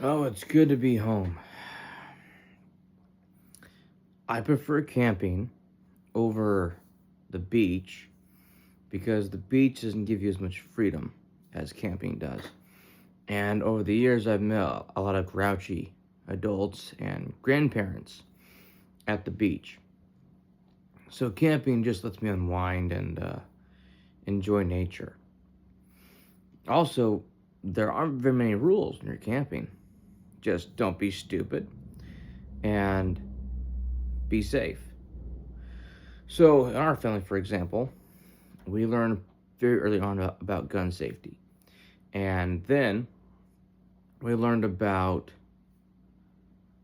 Oh, it's good to be home. I prefer camping over the beach because the beach doesn't give you as much freedom as camping does. And over the years, I've met a lot of grouchy adults and grandparents at the beach. So camping just lets me unwind and enjoy nature. Also, there aren't very many rules when you're camping. Just don't be stupid and be safe. So, in our family, for example, we learned very early on about gun safety. And then we learned about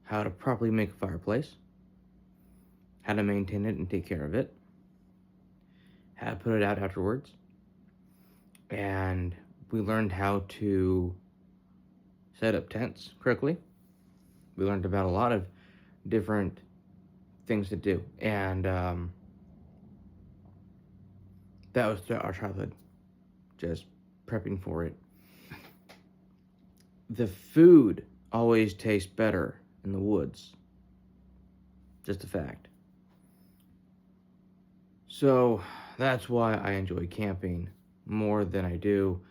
how to properly make a fireplace, how to maintain it and take care of it, how to put it out afterwards, and we learned how to set up tents correctly. We learned about a lot of different things to do, and that was our childhood, just prepping for it. The food always tastes better in the woods. Just a fact. So that's why I enjoy camping more than I do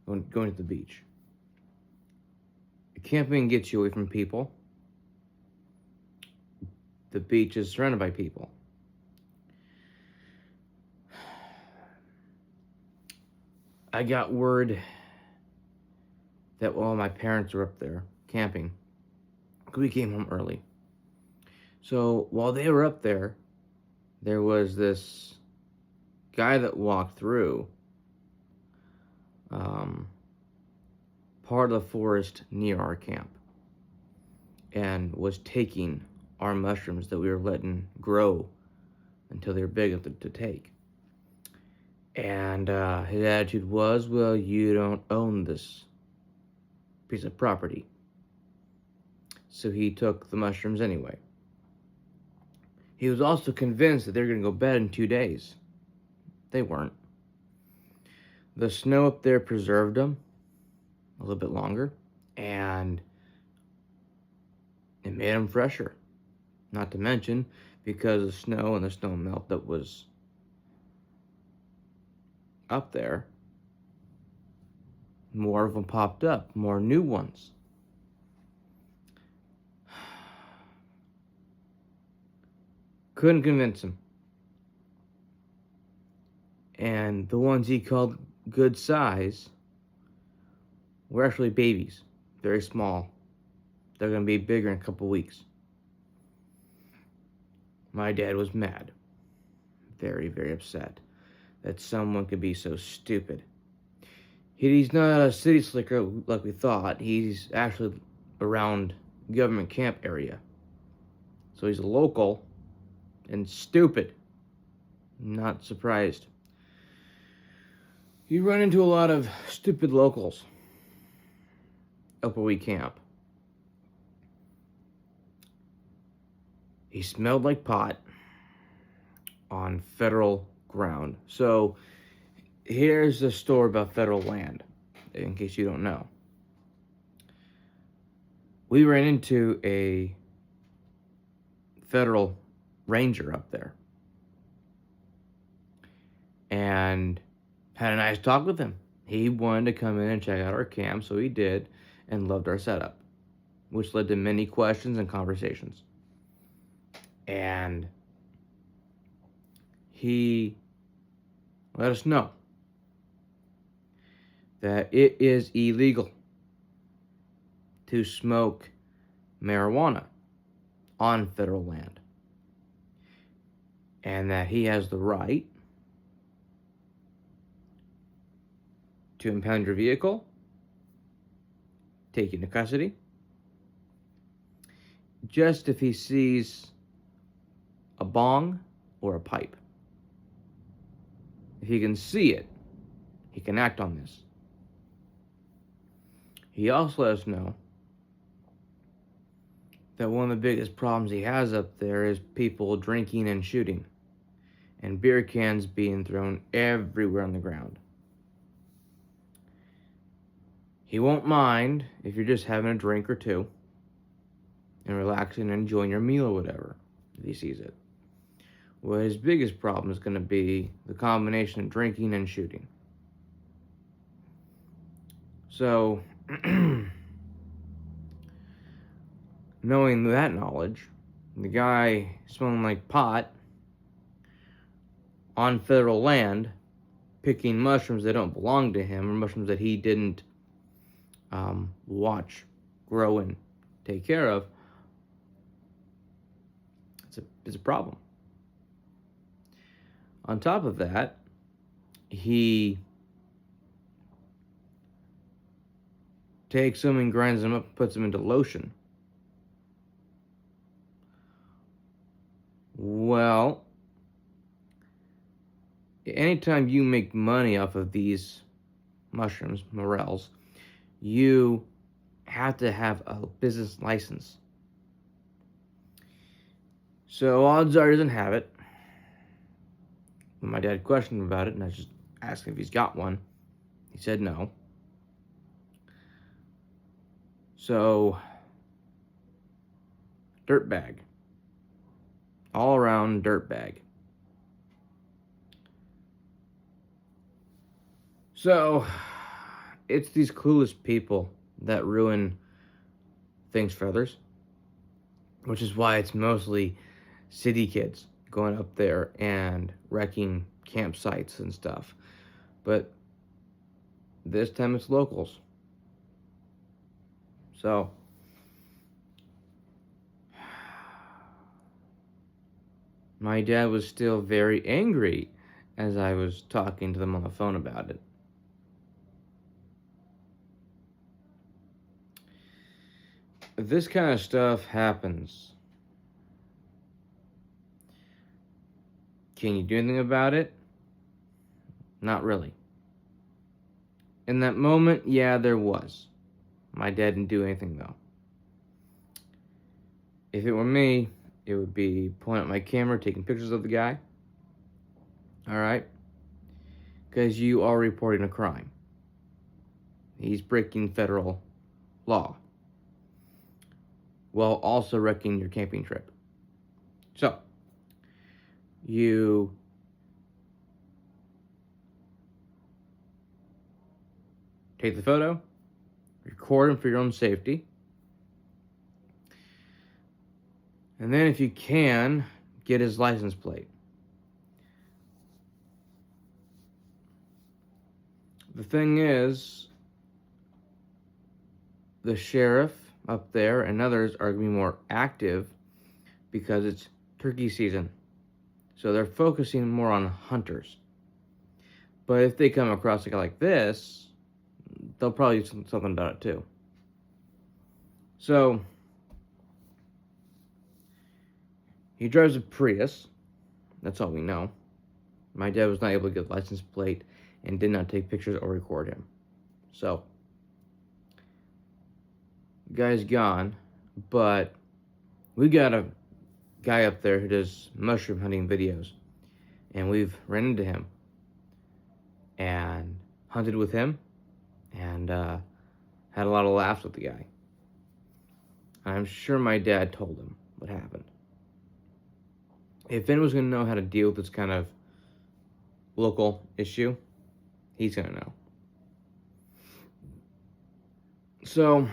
going to the beach. Camping gets you away from people. The beach is surrounded by people. I got word that while my parents were up there camping, we came home early. So while they were up there, there was this guy that walked through part of the forest near our camp and was taking our mushrooms that we were letting grow until they were big enough to take. And his attitude was, well, you don't own this piece of property. So he took the mushrooms anyway. He was also convinced that they were going to go bad in 2 days. They weren't. The snow up there preserved them a little bit longer, and it made them fresher. Not to mention, because of snow and the snow melt that was up there, more of them popped up, more new ones. Couldn't convince him. And the ones he called good size were actually babies, very small. They're going to be bigger in a couple weeks. My dad was mad, very, very upset that someone could be so stupid. He's not a city slicker like we thought. He's actually around government camp area. So he's a local and stupid. Not surprised. You run into a lot of stupid locals up where we camp. He smelled like pot on federal ground. So here's a story about federal land, in case you don't know. We ran into a federal ranger up there and had a nice talk with him. He wanted to come in and check out our camp, so he did, and loved our setup, which led to many questions and conversations. And he let us know that it is illegal to smoke marijuana on federal land, and that he has the right to impound your vehicle, take you into custody, just if he sees a bong or a pipe. If he can see it, he can act on this. He also let us know that one of the biggest problems he has up there is people drinking and shooting, and beer cans being thrown everywhere on the ground. He won't mind if you're just having a drink or two and relaxing and enjoying your meal or whatever, if he sees it. Well, his biggest problem is going to be the combination of drinking and shooting. So, knowing that knowledge, the guy smelling like pot on federal land, picking mushrooms that don't belong to him, or mushrooms that he didn't watch, grow, and take care of, it's a problem. On top of that, he takes them and grinds them up and puts them into lotion. Well, anytime you make money off of these mushrooms, morels, you have to have a business license. So odds are he doesn't have it. When my dad questioned him about it, and I just asked him if he's got one, he said no. So, dirtbag. All around dirtbag. So, it's these clueless people that ruin things for others, which is why it's mostly city kids going up there and wrecking campsites and stuff. But this time it's locals. So, my dad was still very angry as I was talking to them on the phone about it. If this kind of stuff happens, can you do anything about it? Not really. In that moment, yeah, there was. My dad didn't do anything, though. If it were me, it would be pulling out my camera, taking pictures of the guy. Alright? Because you are reporting a crime. He's breaking federal law, while also wrecking your camping trip. So, you take the photo, record him for your own safety, and then if you can, get his license plate. The thing is, the sheriff up there and others are going to be more active because it's turkey season. So they're focusing more on hunters. But if they come across a guy like this, they'll probably do something about it too. So, he drives a Prius. That's all we know. My dad was not able to get a license plate and did not take pictures or record him. So, the guy's gone, but we got a guy up there who does mushroom hunting videos, and we've ran into him and hunted with him and had a lot of laughs with the guy. I'm sure my dad told him what happened. If anyone's going to know how to deal with this kind of local issue, he's going to know. So,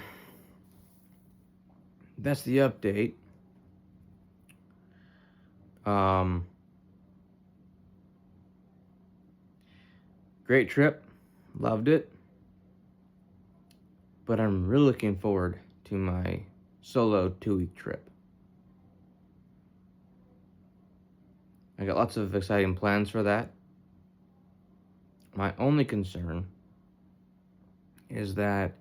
that's the update. Great trip. Loved it. But I'm really looking forward to my solo 2-week trip. I got lots of exciting plans for that. My only concern is that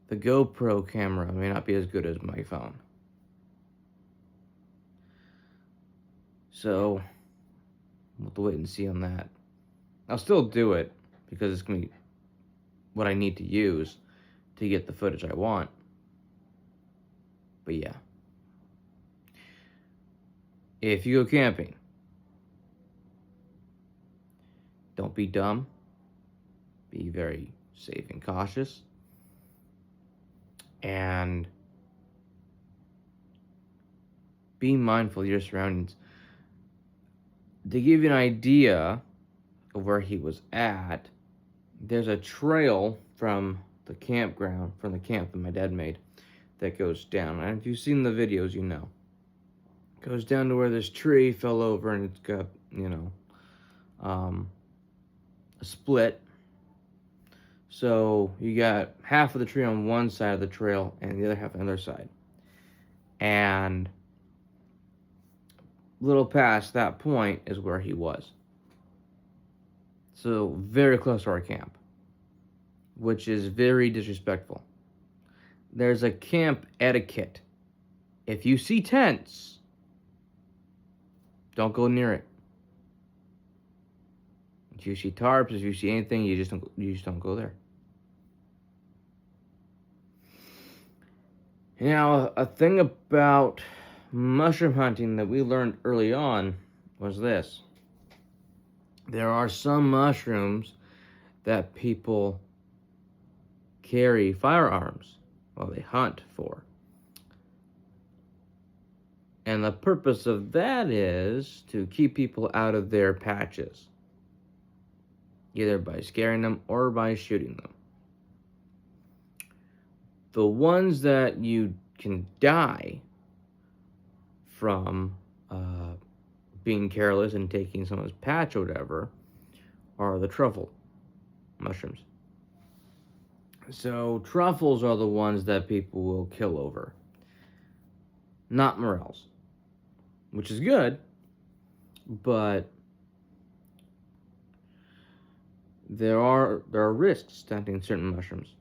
the GoPro camera may not be as good as my phone. So, we'll have to wait and see on that. I'll still do it because it's going to be what I need to use to get the footage I want. But yeah. If you go camping, don't be dumb. Be very safe and cautious, and be mindful of your surroundings. To give you an idea of where he was at, there's a trail from the campground, from the camp that my dad made, that goes down. And if you've seen the videos, you know. It goes down to where this tree fell over and it's got, a split. So you got half of the tree on one side of the trail and the other half on the other side. And a little past that point is where he was. So very close to our camp, which is very disrespectful. There's a camp etiquette. If you see tents, don't go near it. If you see tarps, if you see anything, you just don't go there. Now, a thing about mushroom hunting that we learned early on was this. There are some mushrooms that people carry firearms while they hunt for. And the purpose of that is to keep people out of their patches, either by scaring them or by shooting them. The ones that you can die from being careless and taking someone's patch or whatever are the truffle mushrooms. So truffles are the ones that people will kill over, not morels, which is good, but there are risks to hunting certain mushrooms.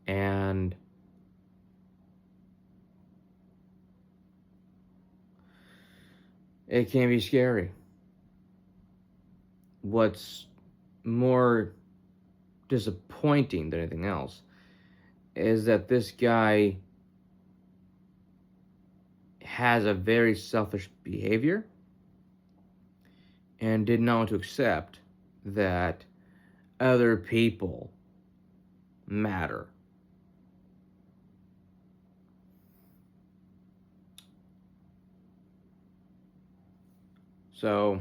And it can be scary. What's more disappointing than anything else is that this guy has a very selfish behavior and did not want to accept that other people matter. So,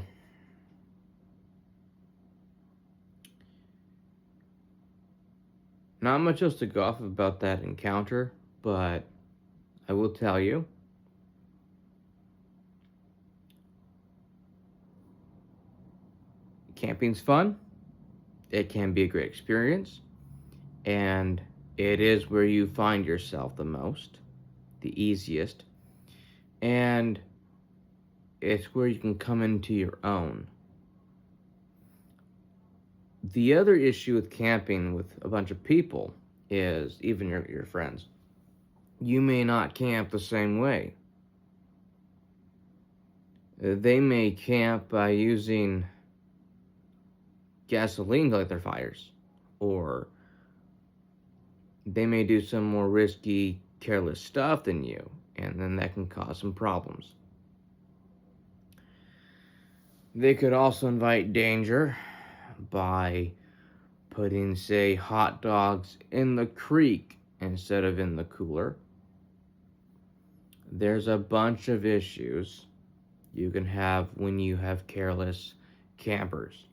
not much else to go off about that encounter, but I will tell you, camping's fun. It can be a great experience, and it is where you find yourself the most, the easiest, and it's where you can come into your own. The other issue with camping with a bunch of people is, even your friends, you may not camp the same way. They may camp by using gasoline to light their fires, or they may do some more risky, careless stuff than you, and then that can cause some problems. They could also invite danger by putting, say, hot dogs in the creek instead of in the cooler. There's a bunch of issues you can have when you have careless campers.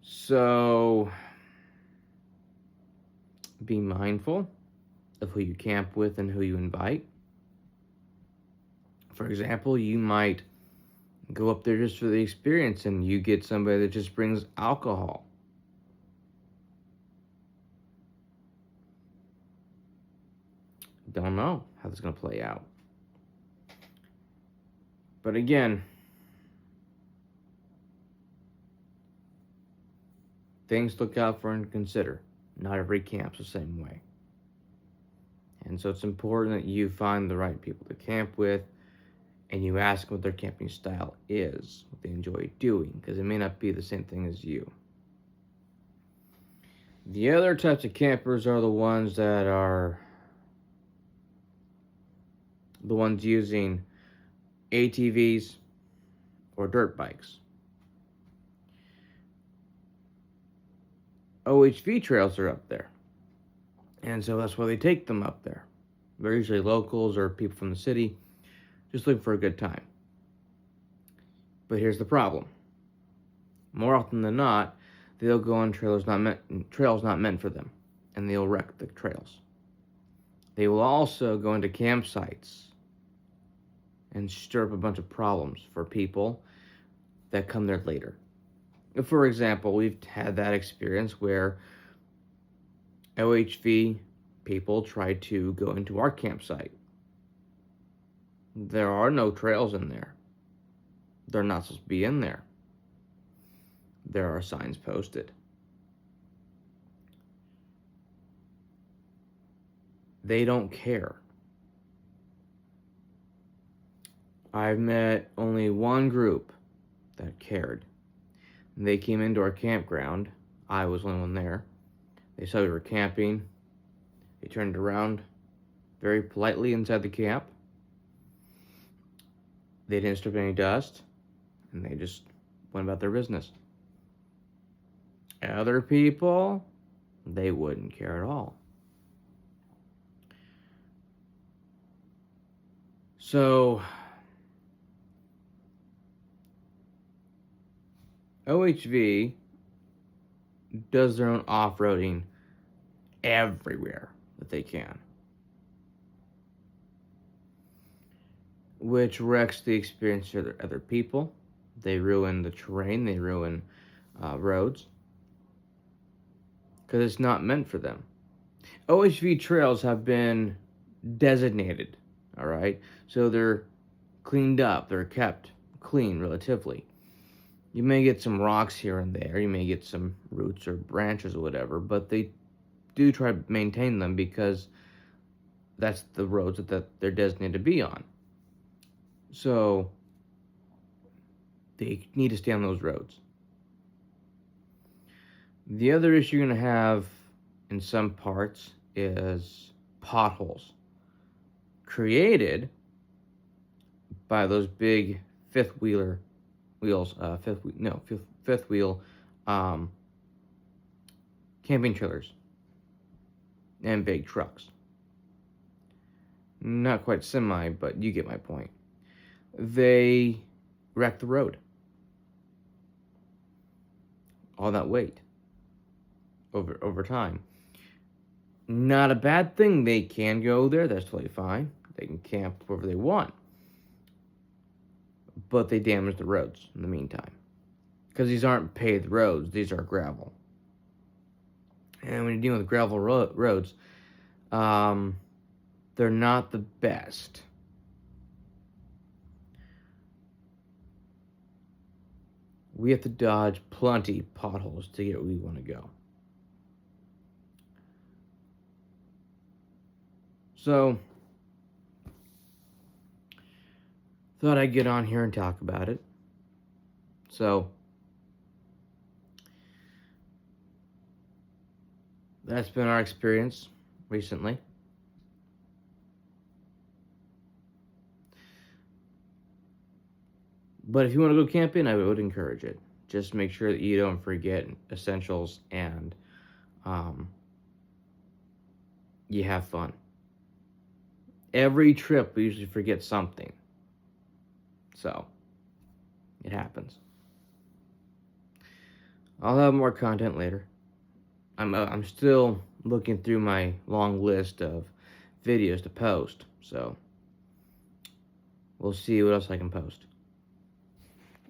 So, be mindful of who you camp with and who you invite. For example, you might go up there just for the experience and you get somebody that just brings alcohol. Don't know how this is going to play out. But again, things to look out for and consider. Not every camp's the same way. And so it's important that you find the right people to camp with and you ask what their camping style is, what they enjoy doing, because it may not be the same thing as you. The other types of campers are the ones that are the ones using ATVs or dirt bikes. OHV trails are up there. And so that's why they take them up there. They're usually locals or people from the city just looking for a good time. But here's the problem. More often than not, they'll go on trails not meant for them, and they'll wreck the trails. They will also go into campsites and stir up a bunch of problems for people that come there later. For example, we've had that experience where OHV people tried to go into our campsite. There are no trails in there. They're not supposed to be in there. There are signs posted. They don't care. I've met only one group that cared. They came into our campground. I was the only one there. They saw we were camping. They turned around very politely inside the camp. They didn't strip any dust, and they just went about their business. Other people, they wouldn't care at all. So, OHV does their own off-roading everywhere that they can, which wrecks the experience of other people. They ruin the terrain, they ruin roads, because it's not meant for them. OHV trails have been designated, all right? So they're cleaned up, they're kept clean relatively. You may get some rocks here and there, you may get some roots or branches or whatever, but they do try to maintain them because that's the roads that they're designated to be on. So they need to stay on those roads. The other issue you're going to have in some parts is potholes created by those big fifth wheel camping trailers and big trucks. Not quite semi, but you get my point. They wreck the road. All that weight over time. Not a bad thing. They can go there. That's totally fine. They can camp wherever they want. But they damage the roads in the meantime. Because these aren't paved roads. These are gravel. And when you're dealing with gravel roads, they're not the best. We have to dodge plenty potholes to get where we want to go. So, thought I'd get on here and talk about it. So, that's been our experience recently. But if you want to go camping, I would encourage it. Just make sure that you don't forget essentials and you have fun. Every trip, we usually forget something. So, it happens. I'll have more content later. I'm still looking through my long list of videos to post. So, we'll see what else I can post.